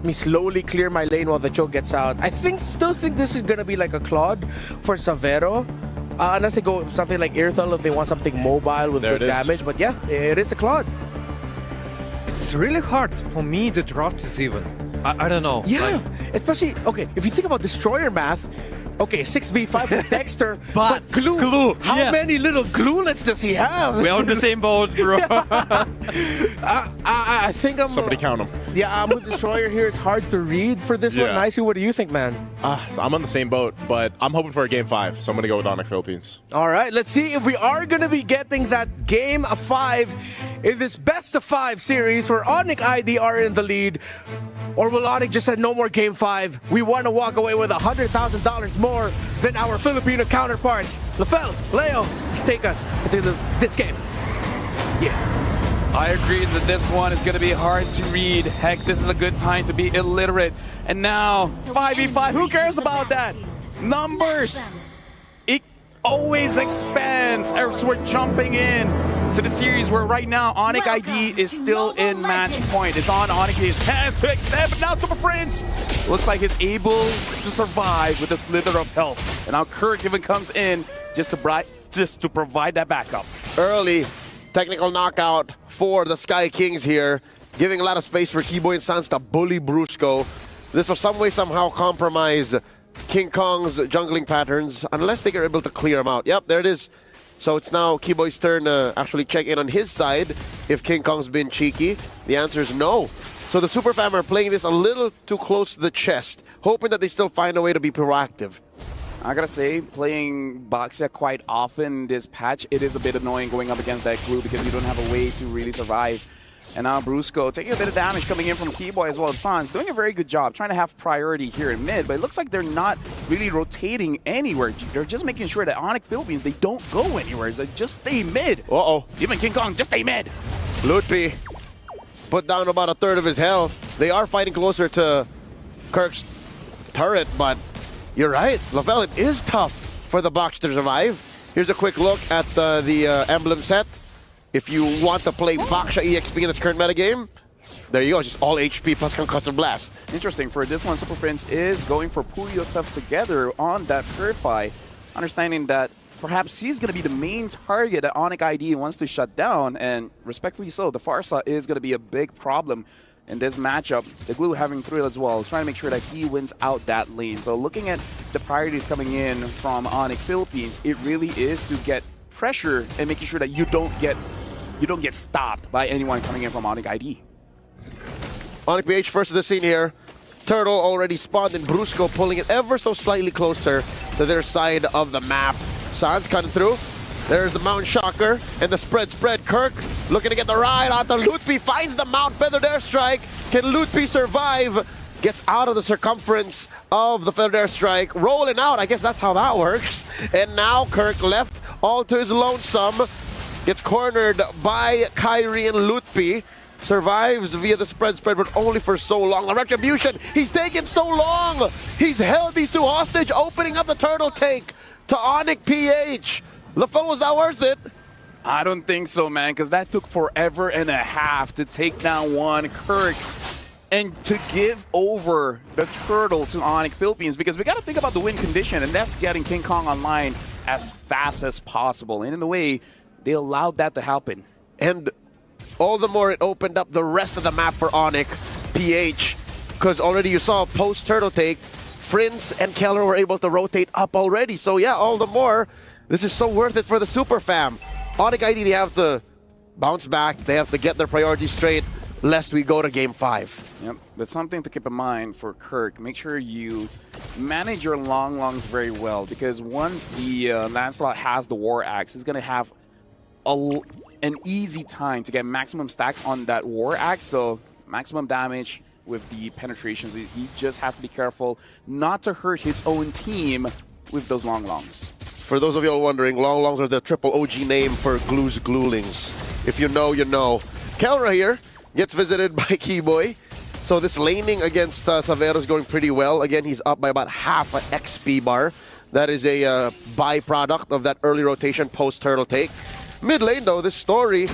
me slowly clear my lane while the choke gets out. I still think this is gonna be like a Claude for Savero. Unless they go something like Earthal if they want something mobile with good damage. But yeah, it is a Claude. It's really hard for me to draft this even. I don't know. Yeah, like, especially, okay, if you think about Destroyer math, okay, 6v5 with Dexter, but glue. How many little gluelets does he have? We're on the same boat, bro. I think I'm... Somebody count them. Yeah, I'm with Destroyer here. It's hard to read for this one. Nicey, what do you think, man? I'm on the same boat, but I'm hoping for a game 5, so I'm going to go with Onyx Philippines. All right, let's see if we are going to be getting that game 5 in this best of 5 series where Onyx ID are in the lead. Or will Onyx just say no more game 5? We want to walk away with $100,000 more than our Filipino counterparts. Lafel, Leo, let's take us into this game. Yeah. I agree that this one is going to be hard to read. Heck, this is a good time to be illiterate. And now, 5v5, who cares about that? Numbers! It always expands as we're jumping in to the series where right now Onyx ID is still in match point. It's on Onyx's hands to extend, but now Super Prince looks like he's able to survive with a slither of health. And now Kirk even comes in just to provide that backup. Early technical knockout for the Sky Kings here, giving a lot of space for Keyboy and Sans to bully Brusco. This will some way somehow compromise King Kong's jungling patterns unless they are able to clear him out. Yep, there it is. So it's now Keyboy's turn to actually check in on his side if King Kong's been cheeky. The answer is no. So the Super Fam are playing this a little too close to the chest, hoping that they still find a way to be proactive. I gotta say, playing Boxia quite often this patch, it is a bit annoying going up against that glue because you don't have a way to really survive. And now Brusco taking a bit of damage coming in from Keyboy as well as Sans, doing a very good job, trying to have priority here in mid, but it looks like they're not really rotating anywhere. They're just making sure that Onyx Philippines, they don't go anywhere. They just stay mid. Uh-oh. Even King Kong, just stay mid. Lutpi put down about a third of his health. They are fighting closer to Kirk's turret, but you're right, Lavelle, it is tough for the Box to survive. Here's a quick look at the emblem set. If you want to play Baksha EXP in this current metagame, there you go, just all HP plus Concussive Blast. Interesting, for this one, Super Prince is going for pull yourself together on that Purify, understanding that perhaps he's going to be the main target that Onyx ID wants to shut down, and respectfully so, the Farsa is going to be a big problem in this matchup. The Glue having Thrill as well, trying to make sure that he wins out that lane. So looking at the priorities coming in from Onyx Philippines, it really is to get pressure and making sure that you don't get stopped by anyone coming in from Onyx ID. Onyx PH first to the scene here. Turtle already spawned and Brusco pulling it ever so slightly closer to their side of the map. Sans cutting through. There's the Mount Shocker and the spread. Kirk looking to get the ride onto Lutpi, finds the Mount Feathered Airstrike. Can Lutpi survive? Gets out of the circumference of the Feathered Airstrike, rolling out. I guess that's how that works. And now Kirk left all to his lonesome. Gets cornered by Kyrie and Lutpi. Survives via the spread, but only for so long. The Retribution, he's taken so long. He's held these two hostage, opening up the turtle tank to Onyx PH. LaFell, was that worth it? I don't think so, man, because that took forever and a half to take down one Kirk and to give over the turtle to Onyx Philippines, because we got to think about the win condition, and that's getting King Kong online as fast as possible. And in a way, they allowed that to happen. And all the more it opened up the rest of the map for Onyx PH, because already you saw post-turtle take, Prince and Keller were able to rotate up already. So yeah, all the more, this is so worth it for the Super Fam. Onyx ID, they have to bounce back. They have to get their priorities straight, lest we go to Game 5. Yep, that's something to keep in mind for Kirk. Make sure you manage your longs very well, because once the Lancelot has the War Axe, he's going to have an easy time to get maximum stacks on that War Axe, so maximum damage with the penetrations. He just has to be careful not to hurt his own team with those longs. For those of you all wondering, longs are the triple OG name for Glue's Gluelings. If you know, you know. Kelra here gets visited by Keyboy. So this laning against Savero is going pretty well. Again, he's up by about half an XP bar. That is a byproduct of that early rotation post-turtle take. Mid lane, though, this story,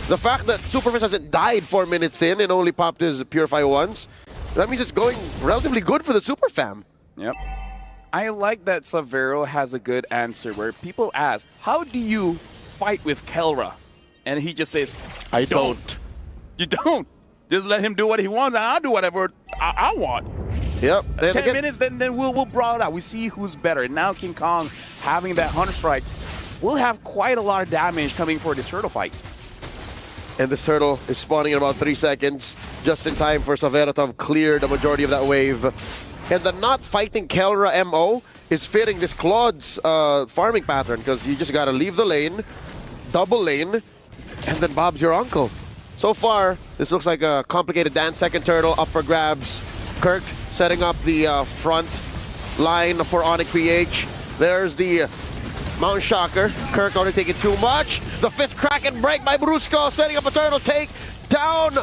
the fact that Superfish hasn't died 4 minutes in and only popped his Purify once, that means it's going relatively good for the Super Fam. Yep. I like that Savero has a good answer where people ask, how do you fight with Kelra? And he just says, I don't. You don't. Just let him do what he wants, and I'll do whatever I want. Yep. 10 minutes, then we'll brawl it out. We see who's better. And now King Kong having that Hunter Strike will have quite a lot of damage coming for this turtle fight. And this turtle is spawning in about 3 seconds, just in time for Savero to have cleared the majority of that wave. And the not fighting Kelra MO is fitting this Claude's farming pattern, because you just got to leave the lane, double lane, and then Bob's your uncle. So far, this looks like a complicated dance. Second turtle up for grabs. Kirk setting up the front line for Onyx PH. There's the Mount Shocker. Kirk already taking too much. The fifth crack and break by Brusco, setting up a turtle take. Down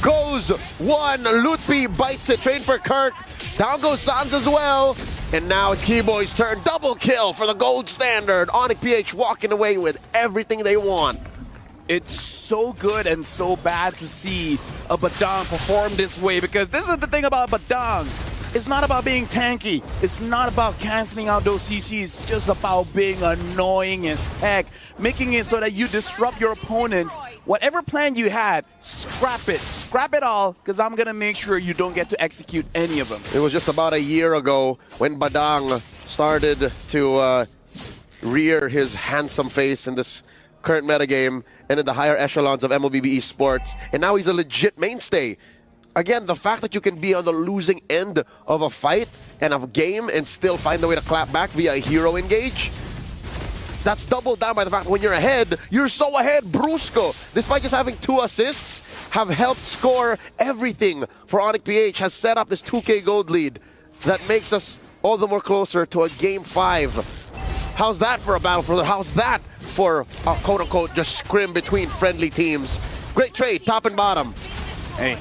goes one. Lutpi bites it. Train for Kirk. Down goes Sans as well. And now it's Keyboy's turn. Double kill for the gold standard. Onyx PH walking away with everything they want. It's so good and so bad to see a Badang perform this way, because this is the thing about Badang. It's not about being tanky. It's not about canceling out those CCs. It's just about being annoying as heck, making it so that you disrupt your opponents. Whatever plan you had, scrap it. Scrap it all, because I'm going to make sure you don't get to execute any of them. It was just about a year ago when Badang started to rear his handsome face in this current metagame and in the higher echelons of MLBB esports, and now he's a legit mainstay. Again, the fact that you can be on the losing end of a fight and a game and still find a way to clap back via a hero engage, that's doubled down by the fact that when you're ahead, you're so ahead. Brusco, despite just having 2 assists, have helped score everything for Onyx PH, has set up this 2K gold lead that makes us all the more closer to a Game 5. How's that for a battle for the? How's that for a quote-unquote just scrim between friendly teams? Great trade, top and bottom. Hey,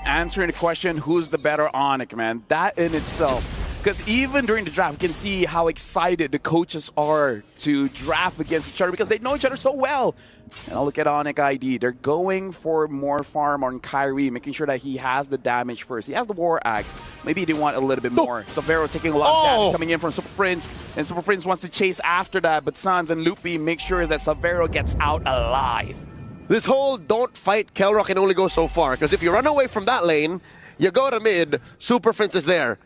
answering the question, who's the better Onic, man? That in itself. Because even during the draft, you can see how excited the coaches are to draft against each other because they know each other so well. And I'll look at Onyx ID. They're going for more farm on Kyrie, making sure that he has the damage first. He has the War Axe. Maybe they want a little bit more. Savero taking a lot of damage coming in from Super Prince. And Super Prince wants to chase after that. But Sans and Loopy make sure that Savero gets out alive. This whole don't fight Kelra can only go so far. Because if you run away from that lane, you go to mid, Super Prince is there.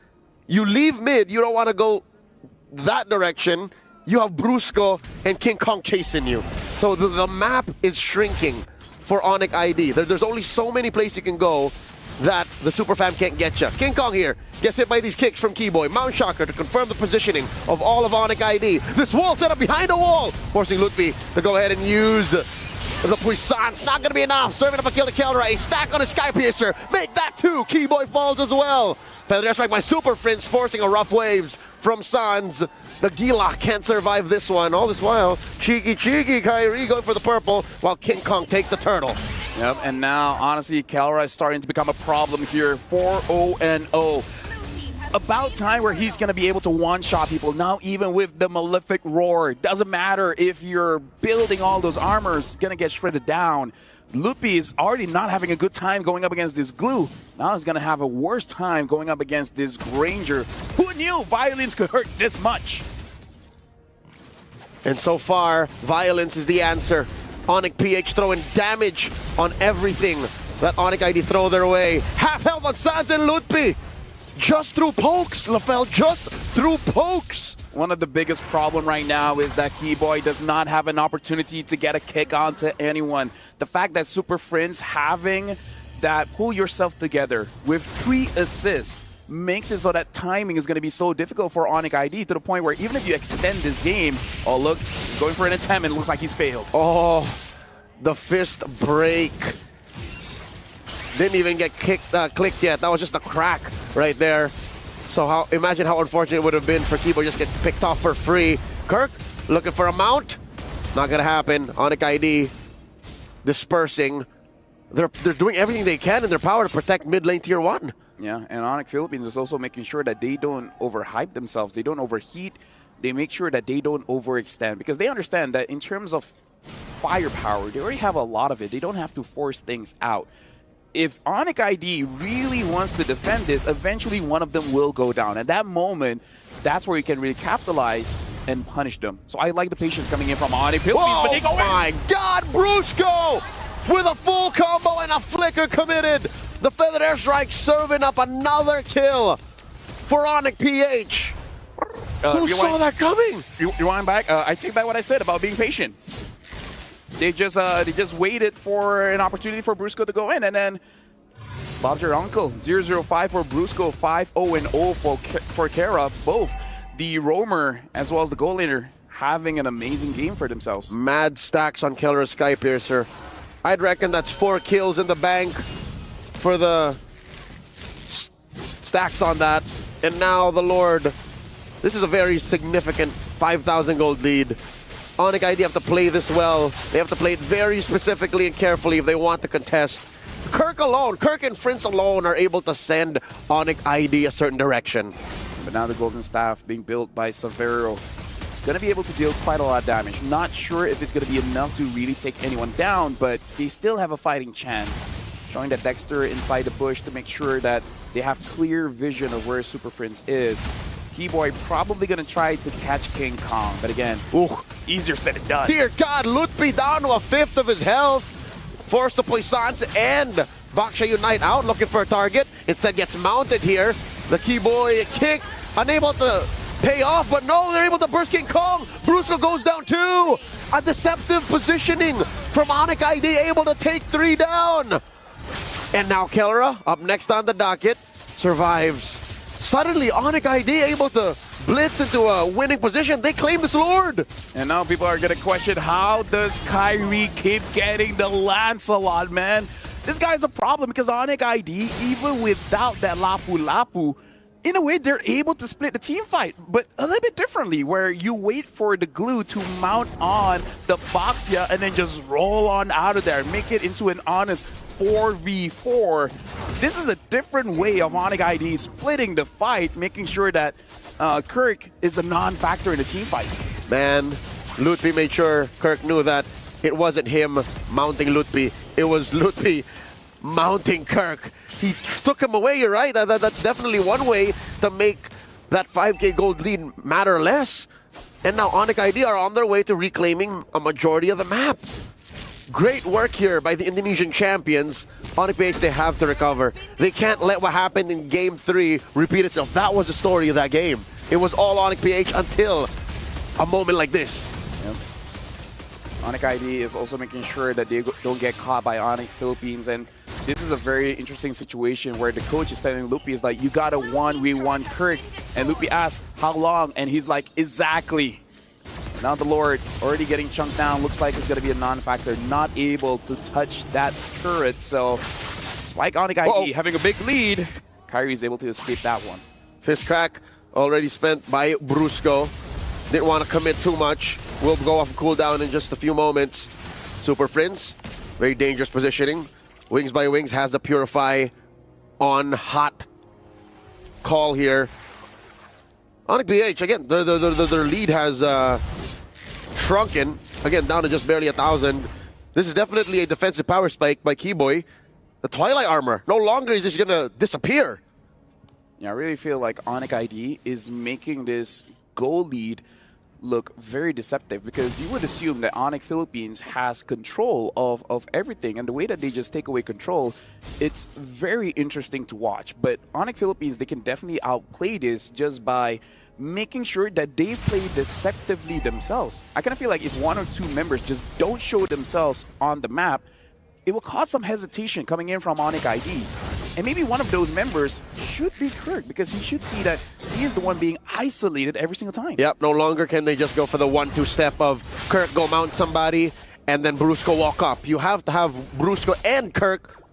You leave mid, you don't want to go that direction. You have Brusco and King Kong chasing you. So the map is shrinking for Onyx ID. There's only so many places you can go that the Super Fam can't get you. King Kong here gets hit by these kicks from Keyboy. Mount Shocker to confirm the positioning of all of Onyx ID. This wall set up behind the wall, forcing Lutfi to go ahead and use the puissance. Not going to be enough. Serving up a kill to Kelra. A stack on a Sky Piercer. Make that 2. Keyboy falls as well. Pedro strike by Super Prince, forcing a rough waves from Sans. The Gila can't survive this one. All this while, cheeky Kyrie going for the purple, while King Kong takes the turtle. Yep, and now, honestly, Kelra is starting to become a problem here. 4-0-0. About time where he's going to be able to one-shot people. Now, even with the Malefic Roar, doesn't matter if you're building all those armors, going to get shredded down. Loopy is already not having a good time going up against this glue. Now he's going to have a worse time going up against this Granger. Who knew violence could hurt this much? And so far, violence is the answer. Onyx PH throwing damage on everything that Onyx ID throw their way. Half health on Sans and Lutpi. Just through pokes, LaFell, just through pokes. One of the biggest problem right now is that Keyboy does not have an opportunity to get a kick onto anyone. The fact that Super Friends having that pull yourself together with 3 assists makes it so that timing is going to be so difficult for Onyx ID to the point where even if you extend this game, oh look, going for an attempt and it looks like he's failed. Oh, the fist break. Didn't even get clicked yet. That was just a crack right there. So imagine how unfortunate it would have been for Keyboy just get picked off for free. Kirk looking for a mount. Not gonna happen. Onyx ID dispersing. They're doing everything they can in their power to protect mid lane tier 1. Yeah, and Onyx Philippines is also making sure that they don't overhype themselves. They don't overheat. They make sure that they don't overextend because they understand that in terms of firepower, they already have a lot of it. They don't have to force things out. if Onyx ID really wants to defend this, eventually one of them will go down. At that moment, that's where you can really capitalize and punish them. So I like the patience coming in from Onyx Philippines, but they go in. My God, Brusco with a full combo and a flicker committed. The feathered airstrike serving up another kill for Onyx PH. Who saw that coming? You want back? I take back what I said about being patient. They just waited for an opportunity for Brusco to go in, and then Bob's your uncle. 0-0-5 for Brusco, 5-0-0 for Kara. Both the roamer as well as the goal laner having an amazing game for themselves. Mad stacks on Killer Skypiercer. I'd reckon that's 4 kills in the bank for the stacks on that. And now the Lord. This is a very significant 5,000 gold lead. Onyx ID have to play this well. They have to play it very specifically and carefully if they want to contest. Kirk and Prince alone are able to send Onyx ID a certain direction. But now the Golden Staff being built by Severo, gonna be able to deal quite a lot of damage. Not sure if it's gonna be enough to really take anyone down, but they still have a fighting chance. Showing that Dexter inside the bush to make sure that they have clear vision of where Super Prince is. Keyboy probably gonna try to catch King Kong, but again, easier said than done. Dear God, Lutpi down to a 1/5 of his health. Forced to play Sans and Baksha Unite out, looking for a target. Instead gets mounted here. The Keyboy kick, unable to pay off, but no, they're able to burst King Kong. Brusco goes down too. A deceptive positioning from Onyx ID, able to take 3 down. And now Kellera, up next on the docket, survives. Suddenly, Onyx ID able to blitz into a winning position. They claim this Lord. And now people are going to question, how does Kyrie keep getting the Lancelot, man? This guy's a problem because Onyx ID, even without that lapu-lapu, in a way, they're able to split the team fight, but a little bit differently, where you wait for the glue to mount on the Boxia and then just roll on out of there, make it into an honest 4v4. This is a different way of Onyx ID splitting the fight, making sure that Kirk is a non-factor in the team fight. Man, Lutpi made sure Kirk knew that it wasn't him mounting Lutpi. It was Lutpi mounting Kirk. He took him away, you're right. That's definitely one way to make that 5K gold lead matter less. And now Onyx ID are on their way to reclaiming a majority of the map. Great work here by the Indonesian champions. Onyx PH, they have to recover. They can't let what happened in Game 3 repeat itself. That was the story of that game. It was all Onyx PH until a moment like this. Onyx ID is also making sure that they don't get caught by Onyx Philippines, and this is a very interesting situation where the coach is telling Lupi, is like, you got a 1v1 Kirk, and Lupi asks, how long? And he's like, exactly. Now the Lord already getting chunked down, looks like it's going to be a non-factor, not able to touch that turret, so despite Onyx ID having a big lead, Kyrie is able to escape that one. Fist crack already spent by Brusco. Didn't want to commit too much. Will go off cooldown in just a few moments. Super Prince, very dangerous positioning. Wings by Wings has the Purify on hot call here. Onyx PH, again, their lead has shrunken. Again, down to just barely 1,000. This is definitely a defensive power spike by Keyboy. The Twilight Armor, no longer is this going to disappear. Yeah, I really feel like Onyx ID is making this goal lead look very deceptive, because you would assume that Onyx Philippines has control of everything, and the way that they just take away control, it's very interesting to watch. But Onyx Philippines, they can definitely outplay this just by making sure that they play deceptively themselves. I kind of feel like if 1 or 2 members just don't show themselves on the map, it will cause some hesitation coming in from Onyx ID. And maybe one of those members should be Kirk, because he should see that he is the one being isolated every single time. Yep, no longer can they just go for the 1-2 step of Kirk go mount somebody and then Brusco walk up. You have to have Brusco and Kirk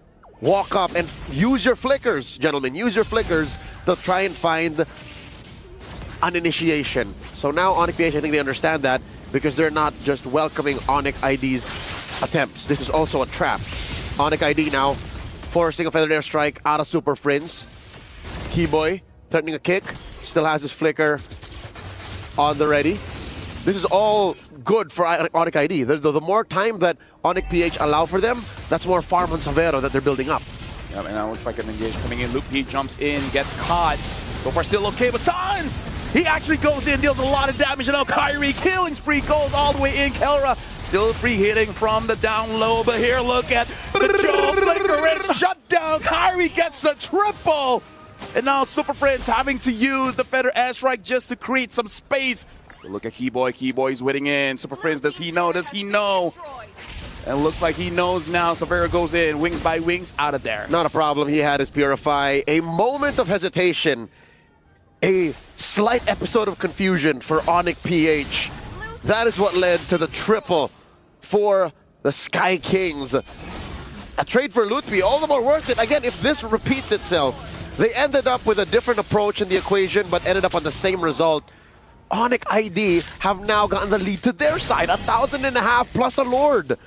walk up and use your flickers, gentlemen. Use your flickers to try and find an initiation. So now Onyx PH, I think they understand that, because they're not just welcoming Onyx ID's attempts. This is also a trap. Onyx ID now forcing a feathered airstrike out of Super Prince. Keyboy threatening a kick, still has his flicker on the ready. This is all good for Onyx ID. The more time that Onyx PH allow for them, that's more farm on Severo that they're building up. Yep, and that looks like an engage coming in. Luke P jumps in, gets caught. So far still okay, but Sans! He actually goes in, deals a lot of damage, and now Kyrie killing spree goes all the way in. Kelra still free hitting from the down low, but here look at the Joe Flicker and shut down. Kyrie gets a triple! And now Super Friends having to use the Feather Airstrike just to create some space. But look at Keyboy, Keyboy's winning in. Super Friends, does he know? Does he know? And looks like he knows now. Severa goes in, wings by wings, out of there. Not a problem. He had his Purify. A moment of hesitation. A slight episode of confusion for Onyx PH. That is what led to the triple for the Sky Kings. A trade for Lutfi, all the more worth it. Again, if this repeats itself, they ended up with a different approach in the equation, but ended up on the same result. Onyx ID have now gotten the lead to their side, 1,500 plus a Lord.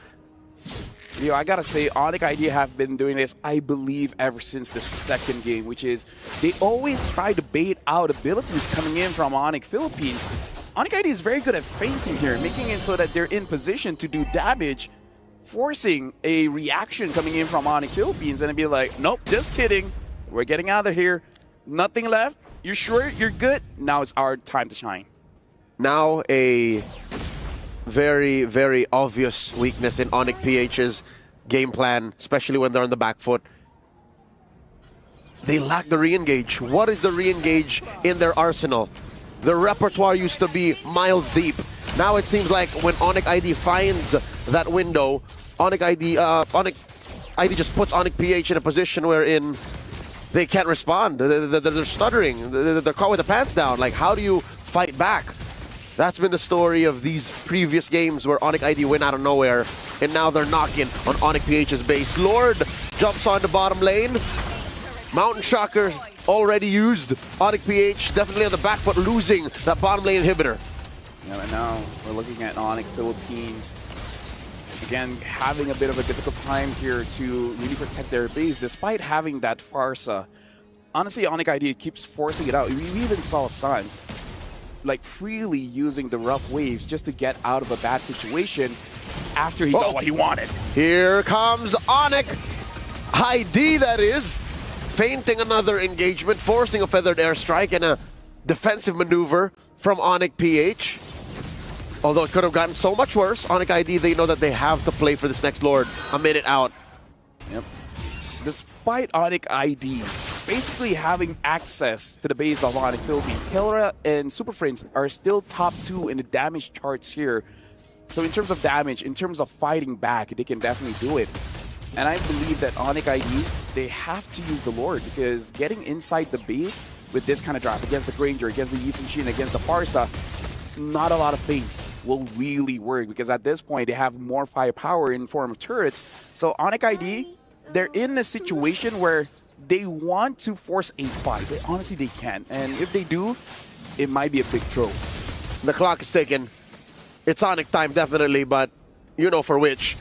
Yo, I gotta say, Onyx ID have been doing this, I believe, ever since the second game, which is they always try to bait out abilities coming in from Onyx Philippines. Onyx ID is very good at feinting here, making it so that they're in position to do damage, forcing a reaction coming in from Onyx Philippines, and it'd be like, nope, just kidding. We're getting out of here. Nothing left. You sure you're good? Now it's our time to shine. Now a very, very obvious weakness in Onyx PH's game plan, especially when they're on the back foot. They lack the re-engage. What is the re-engage in their arsenal? Their repertoire used to be miles deep. Now it seems like when Onyx ID finds that window, Onyx ID just puts Onyx PH in a position wherein they can't respond. They're stuttering. They're caught with the pants down. Like, how do you fight back? That's been the story of these previous games where Onyx ID win out of nowhere, and now they're knocking on Onyx PH's base. Lord jumps on the bottom lane. Mountain Shocker already used. Onyx PH definitely on the back foot, losing that bottom lane inhibitor. Yeah, and now we're looking at Onyx Philippines. Again, having a bit of a difficult time here to really protect their base, despite having that Farsa. Honestly, Onyx ID keeps forcing it out. We even saw Sans like freely using the rough waves just to get out of a bad situation after he got what he wanted. Here comes Onyx ID, that is, feinting another engagement, forcing a feathered airstrike and a defensive maneuver from Onyx PH. Although it could have gotten so much worse, Onyx ID, they know that they have to play for this next Lord a minute out. Yep. Despite Onyx ID basically having access to the base of Onyx Philippines, Kelra and Super Friends are still top 2 in the damage charts here. So in terms of damage, in terms of fighting back, they can definitely do it. And I believe that Onyx ID, they have to use the Lord, because getting inside the base with this kind of draft against the Granger, against the Yisun, against the Farsa, not a lot of feints will really work, because at this point they have more firepower in form of turrets. So Onyx ID, they're in a situation where they want to force a fight. Honestly, they can. And if they do, it might be a big throw. The clock is ticking. It's Onyx time, definitely, but you know for which.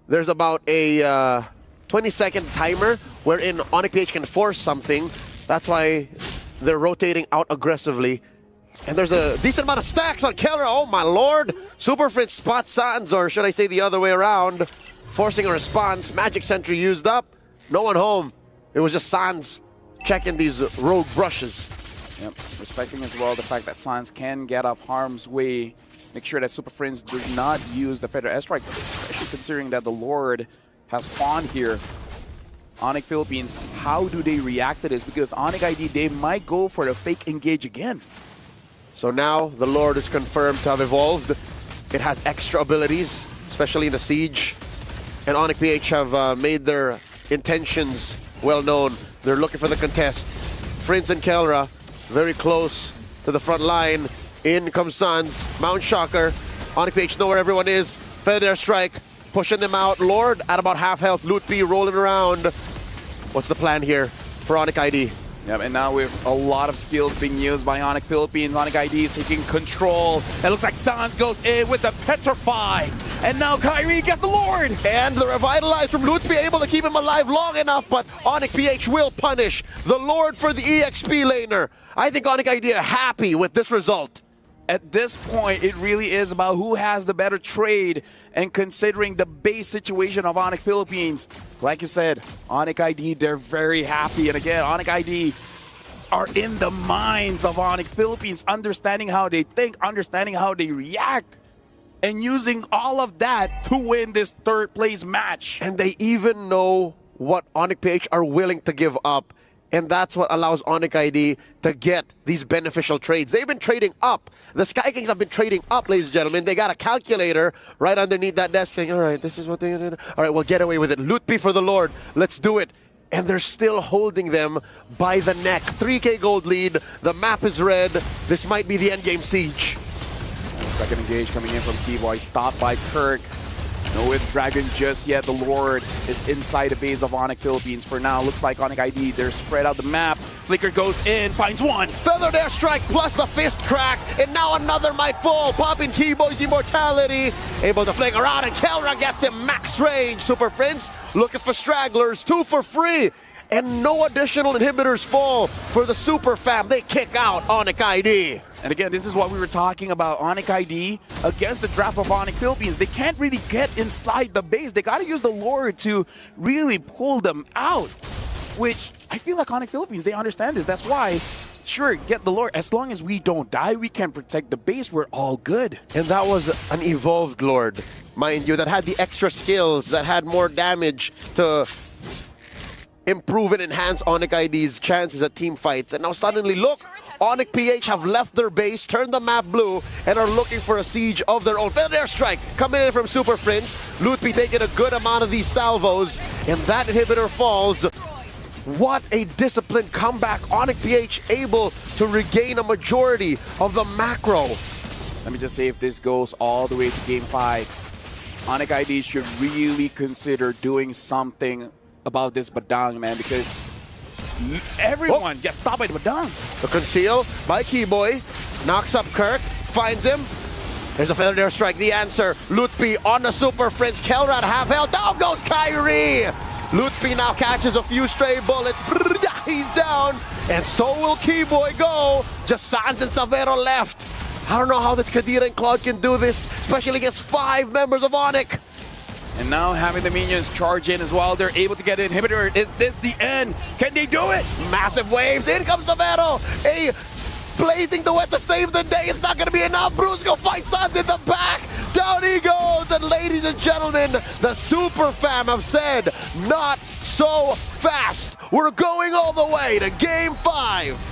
There's about a 20-second timer wherein Onyx PH can force something. That's why they're rotating out aggressively. And there's a decent amount of stacks on Kelra. Oh my lord! Super Friends spots Sans, or should I say the other way around, forcing a response. Magic Sentry used up. No one home. It was just Sans checking these rogue brushes. Yep, respecting as well the fact that Sans can get off harm's way. Make sure that Super Friends does not use the Feather Airstrike, especially considering that the Lord has spawned here. Onyx Philippines, how do they react to this? Because Onyx ID, they might go for the fake engage again. So now the Lord is confirmed to have evolved. It has extra abilities, especially in the siege. And Onyx PH have made their intentions well known. They're looking for the contest. Friends and Kelra very close to the front line. In comes Sans, Mount Shocker. Onyx PH know where everyone is. Feather Strike, pushing them out. Lord at about half health. Loot B rolling around. What's the plan here for Onyx ID? Yep, and now with a lot of skills being used by Onyx Philippines, Onyx ID is taking control. It looks like Sans goes in with the Petrify. And now Kyrie gets the Lord. And the Revitalize from Loot be able to keep him alive long enough, but Onyx PH will punish the Lord for the EXP laner. I think Onyx ID are happy with this result. At this point, it really is about who has the better trade, and considering the base situation of Onyx Philippines, like you said, Onyx ID, they're very happy. And again, Onyx ID are in the minds of Onyx Philippines, understanding how they think, understanding how they react, and using all of that to win this third place match. And they even know what Onyx PH are willing to give up. And that's what allows Onyx ID to get these beneficial trades. They've been trading up. The Sky Kings have been trading up, ladies and gentlemen. They got a calculator right underneath that desk saying, all right, this is what they did. All right, we'll get away with it. Loot P for the Lord. Let's do it. And they're still holding them by the neck. 3K gold lead. The map is red. This might be the endgame siege. Second engage coming in from T-Boy, stopped by Kirk. No with Dragon just yet. The Lord is inside the base of Onyx Philippines for now. Looks like Onyx ID, they're spread out the map. Flicker goes in, finds one. Feathered airstrike plus the fist crack, and now another might fall. Popping T-Boy's immortality. Able to fling around, and Kelra gets him max range. Super Prince looking for stragglers, 2 for free. And no additional inhibitors fall for the Super Fam. They kick out Onyx ID. And again, this is what we were talking about. Onyx ID against the draft of Onyx Philippines. They can't really get inside the base. They got to use the Lord to really pull them out, which I feel like Onyx Philippines, they understand this. That's why, sure, get the Lord. As long as we don't die, we can protect the base. We're all good. And that was an evolved Lord, mind you, that had the extra skills, that had more damage to improve and enhance Onyx ID's chances at team fights. And now suddenly, look, Onyx PH have left their base, turned the map blue, and are looking for a siege of their own. Feather airstrike coming in from Super Prince. Lutpi taking a good amount of these salvos, and that inhibitor falls. What a disciplined comeback. Onyx PH able to regain a majority of the macro. Let me just say, if this goes all the way to Game 5, Onyx ID should really consider doing something about this Badang, man, because everyone gets stopped by the Badang. The conceal by Keyboy. Knocks up Kirk. Finds him. There's a feathered airstrike. The answer. Lutpi on the Super Prince. Kelrad half health. Down goes Kyrie. Lutpi now catches a few stray bullets. He's down. And so will Keyboy go. Just Sans and Savero left. I don't know how this Kadira and Claude can do this, especially against 5 members of Onyx. And now having the minions charge in as well, they're able to get an inhibitor. Is this the end? Can they do it? Massive waves. In comes Savero. A blazing duet to save the day. It's not going to be enough. Brusco fights Sans in the back. Down he goes. And ladies and gentlemen, the Super Fam have said, not so fast. We're going all the way to Game 5.